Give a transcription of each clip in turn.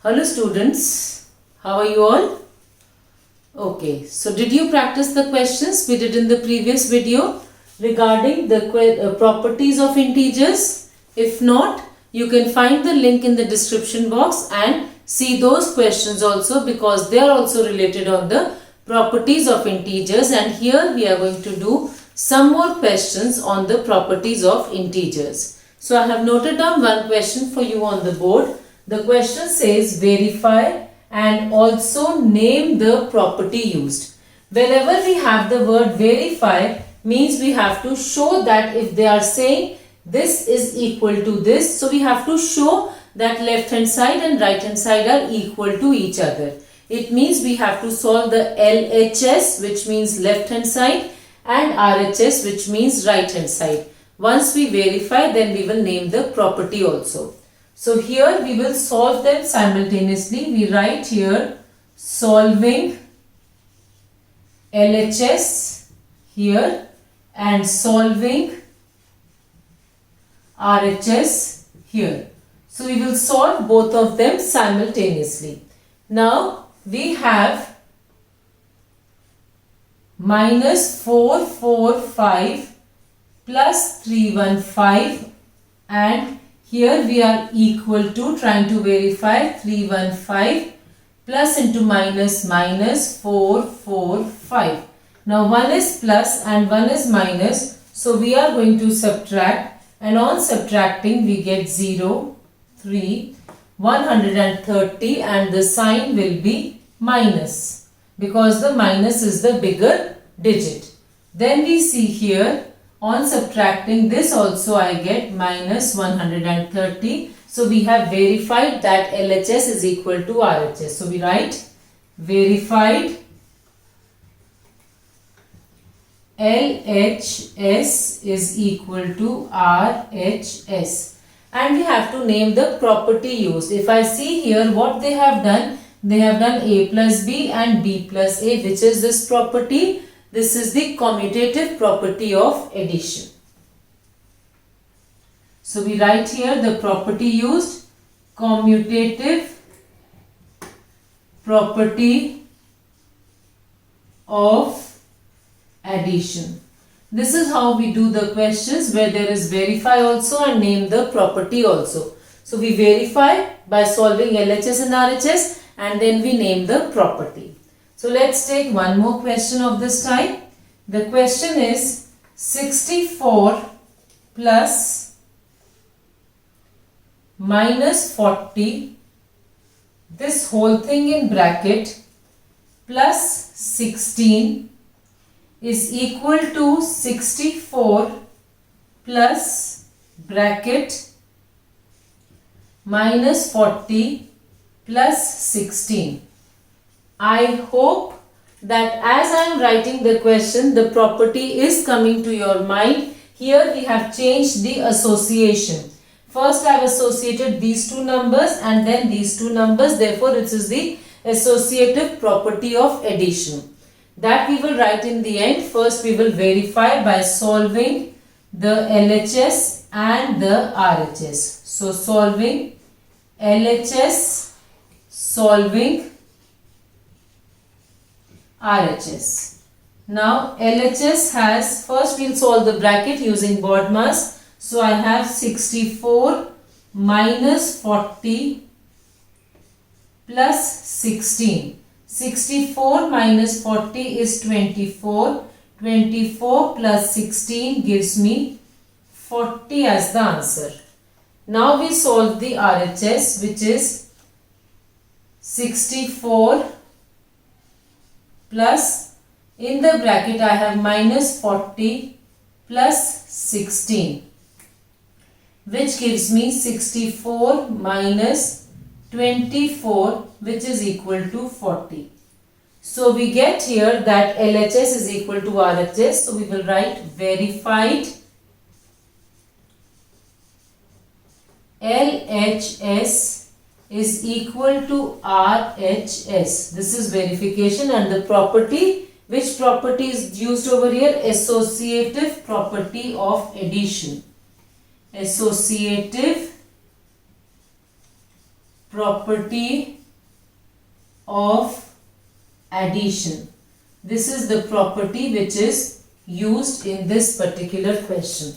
Hello students, how are you all? Okay, so did you practice the questions we did in the previous video regarding the properties of integers? If not, you can find the link in the description box and see those questions also because they are also related on the properties of integers, and here we are going to do some more questions on the properties of integers. So I have noted down one question for you on the board. The question says verify and also name the property used. Wherever we have the word verify means we have to show that if they are saying this is equal to this, so we have to show that left hand side and right hand side are equal to each other. It means we have to solve the LHS, which means left hand side, and RHS, which means right hand side. Once we verify, then we will name the property also. So here we will solve them simultaneously. We write here solving LHS here and solving RHS here. So we will solve both of them simultaneously. Now we have minus 445 plus 315, and here we are equal to, trying to verify, 315 plus into minus minus 445. Now one is plus and one is minus, so we are going to subtract, and on subtracting we get 0, 3, 130, and the sign will be minus because the minus is the bigger digit. Then we see here on subtracting this also I get minus 130. So we have verified that LHS is equal to RHS. So we write verified LHS is equal to RHS. And we have to name the property used. If I see here what they have done A plus B and B plus A, which is this property. This is the commutative property of addition. So we write here the property used, commutative property of addition. This is how we do the questions where there is verify also and name the property also. So we verify by solving LHS and RHS, and then we name the property. So let's take one more question of this type. The question is 64 plus minus 40, this whole thing in bracket, plus 16 is equal to 64 plus bracket minus 40 plus 16. I hope that as I am writing the question, the property is coming to your mind. Here we have changed the association. First I have associated these two numbers and then these two numbers. Therefore, this is the associative property of addition. That we will write in the end. First we will verify by solving the LHS and the RHS. So solving LHS, solving RHS. Now LHS has, first we will solve the bracket using BODMAS. So I have 64 minus 40 plus 16. 64 minus 40 is 24. 24 plus 16 gives me 40 as the answer. Now we solve the RHS, which is 64 plus, in the bracket I have minus 40 plus 16, which gives me 64 minus 24, which is equal to 40. So we get here that LHS is equal to RHS. So we will write verified LHS is equal to RHS. This is verification, and the property, which property is used over here? Associative property of addition. Associative property of addition. This is the property which is used in this particular question.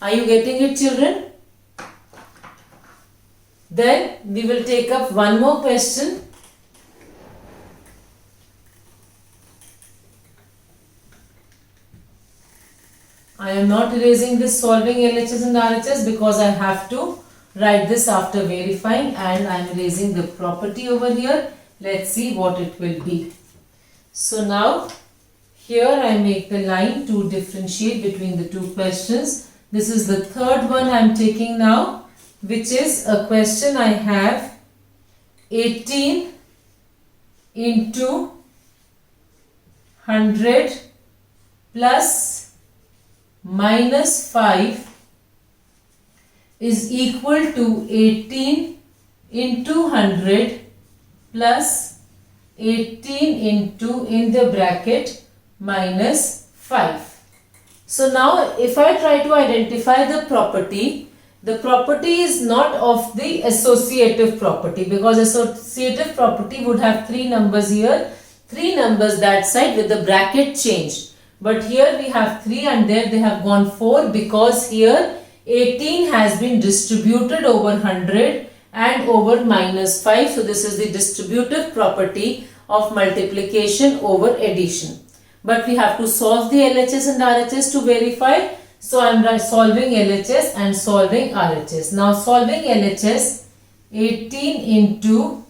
Are you getting it, children? Then we will take up one more question. I am not erasing this solving LHS and RHS because I have to write this after verifying, and I am erasing the property over here. Let's see what it will be. So now here I make the line to differentiate between the two questions. This is the third one I am taking now, which is a question I have 18 into 100 plus minus 5 is equal to 18 into 100 plus 18 into in the bracket minus 5. So now if I try to identify the property is not of the associative property, because associative property would have 3 numbers here, 3 numbers that side with the bracket changed. But here we have 3 and there they have gone 4, because here 18 has been distributed over 100 and over minus 5. So this is the distributive property of multiplication over addition. But we have to solve the LHS and RHS to verify. So I am solving LHS and solving RHS. Now solving LHS, 18 into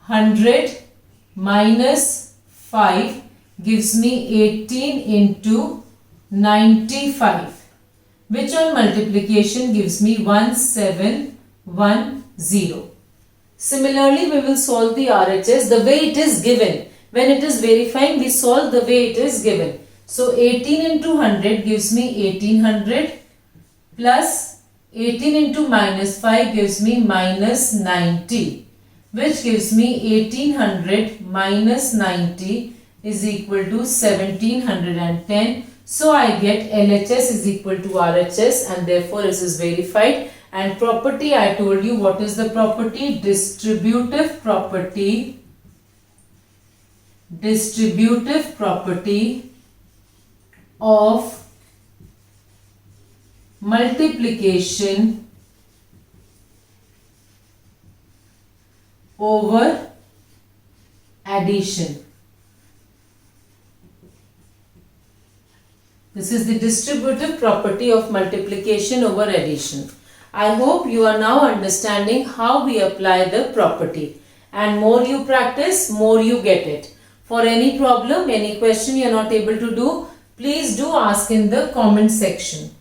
100 minus 5 gives me 18 into 95, which on multiplication gives me 1710. Similarly, we will solve the RHS the way it is given. When it is verifying, we solve the way it is given. So 18 into 100 gives me 1800 plus 18 into minus 5 gives me minus 90, which gives me 1800 minus 90 is equal to 1710. So I get LHS is equal to RHS, and therefore this is verified. And property, I told you what is the property? Distributive property. Distributive property of multiplication over addition. This is the distributive property of multiplication over addition. I hope you are now understanding how we apply the property, and more you practice, more you get it. For any problem, any question you are not able to do, please do ask in the comment section.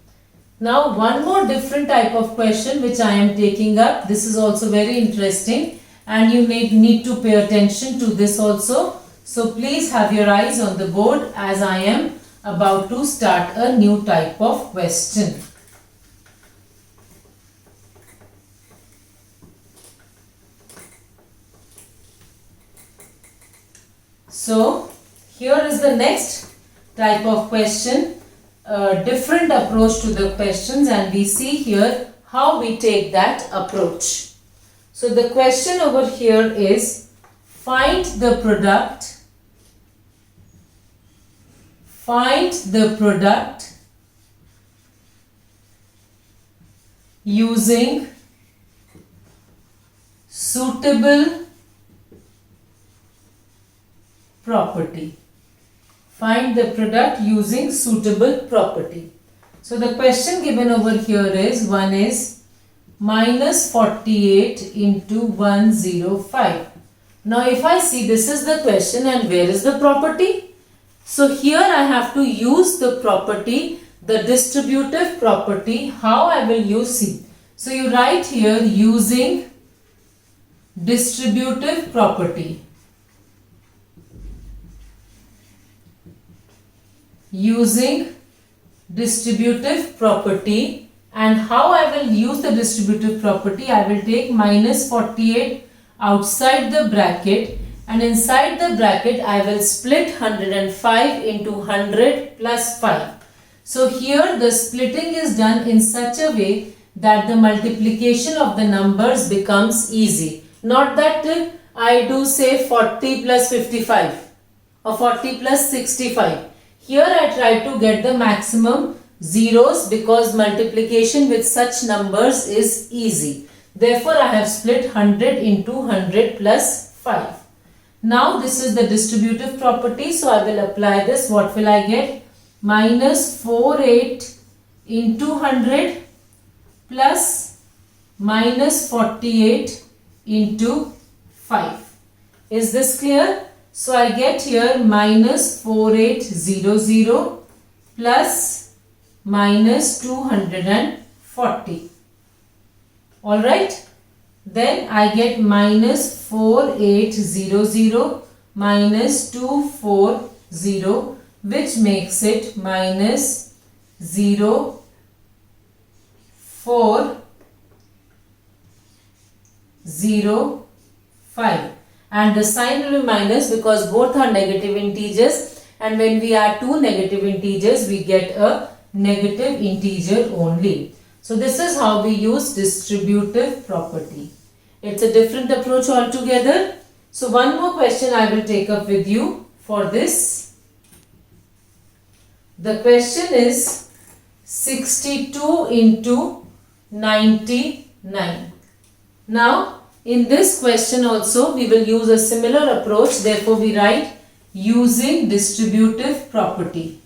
Now one more different type of question which I am taking up. This is also very interesting and you need to pay attention to this also. So please have your eyes on the board as I am about to start a new type of question. So here is the next type of question, a different approach to the questions, and we see here how we take that approach. So the question over here is find the product using suitable property. Find the product using suitable property. So the question given over here is, one is minus 48 into 105. Now if I see this is the question and where is the property? So here I have to use the property, the distributive property. How I will use C? So you write here using distributive property. Using distributive property, and how I will use the distributive property? I will take minus 48 outside the bracket, and inside the bracket I will split 105 into 100 plus 5. So here the splitting is done in such a way that the multiplication of the numbers becomes easy. Not that I do say 40 plus 55 or 40 plus 65. Here I try to get the maximum zeros because multiplication with such numbers is easy. Therefore, I have split 100 into 100 plus 5. Now, this is the distributive property. So, I will apply this. What will I get? Minus 48 into 100 plus minus 48 into 5. Is this clear? So, I get here minus 4800 plus minus 240. Alright. Then I get minus 4800 minus 240, which makes it minus 0405. And the sign will be minus because both are negative integers, and when we add two negative integers we get a negative integer only. So this is how we use distributive property. It's a different approach altogether. So one more question I will take up with you for this. The question is 62 into 99. Now in this question also we will use a similar approach. Therefore we write using distributive property.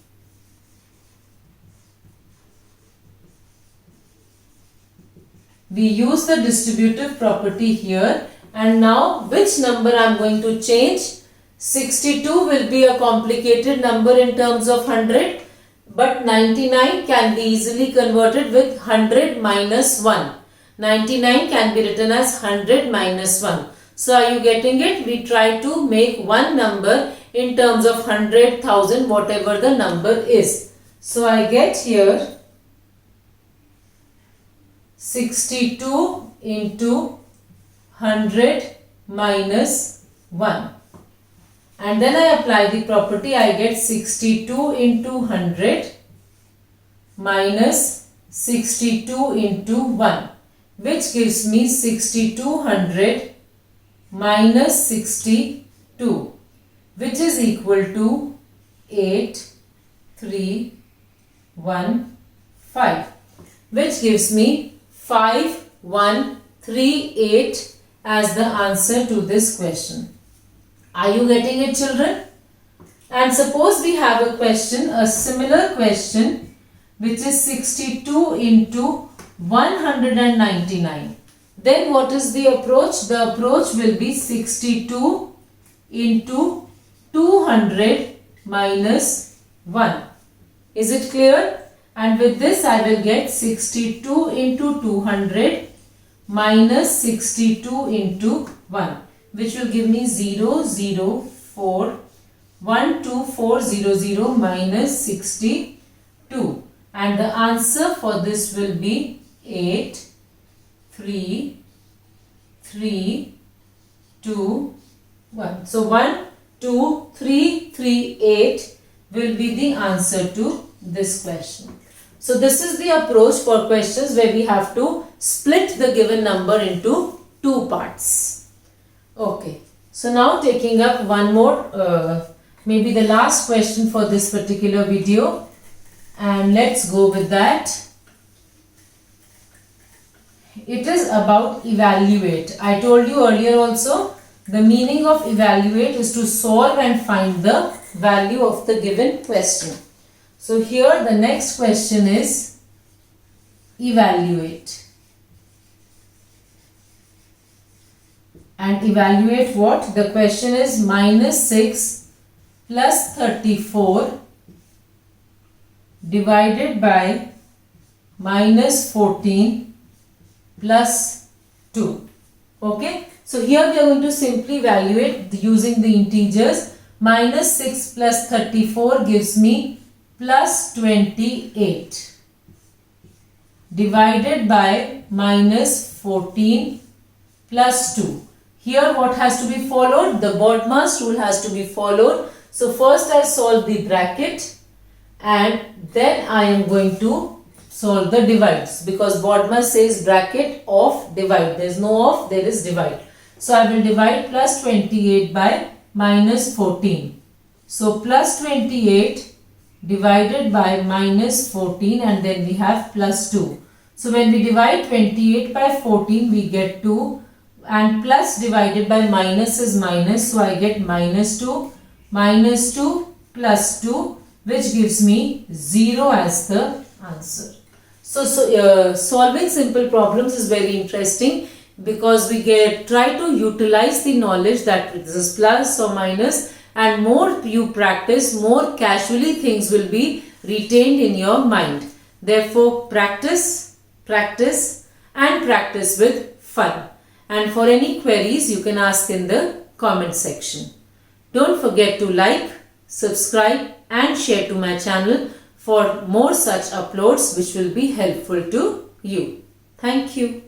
We use the distributive property here, and now which number I am going to change? 62 will be a complicated number in terms of 100, but 99 can be easily converted with 100 minus 1. 99 can be written as 100 minus 1. So are you getting it? We try to make one number in terms of 100, 1000, whatever the number is. So I get here 62 into 100 minus 1. And then I apply the property. I get 62 into 100 minus 62 into 1, which gives me 6200 minus 62, which is equal to 8315, which gives me 5138 as the answer to this question. Are you getting it, children? And suppose we have a question, a similar question, which is 62 into 199. Then what is the approach? The approach will be 62 into 200 minus 1. Is it clear? And with this I will get 62 into 200 minus 62 into 1, which will give me 12400 minus 62. And the answer for this will be 83321. So 12338 will be the answer to this question. So this is the approach for questions where we have to split the given number into two parts. Okay. So now taking up one more, maybe the last question for this particular video, and let's go with that. It is about evaluate. I told you earlier also, the meaning of evaluate is to solve and find the value of the given question. So here the next question is evaluate. And evaluate what? The question is minus 6 plus 34 divided by minus 14 plus 2. Okay. So here we are going to simply evaluate using the integers. Minus 6 plus 34 gives me plus 28 divided by minus 14 plus 2. Here what has to be followed? The BODMAS rule has to be followed. So first I solve the bracket and then I am going to solve the divides, because BODMAS says bracket of divide. There is no of, there is divide. So I will divide plus 28 by minus 14. So plus 28 divided by minus 14, and then we have plus 2. So when we divide 28 by 14, we get 2, and plus divided by minus is minus, so I get minus 2 plus 2, which gives me 0 as the answer. So solving simple problems is very interesting, because we try to utilize the knowledge that this is plus or minus, and more you practice, more casually things will be retained in your mind. Therefore, practice and practice with fun. And for any queries, you can ask in the comment section. Don't forget to like, subscribe and share to my channel for more such uploads which will be helpful to you. Thank you.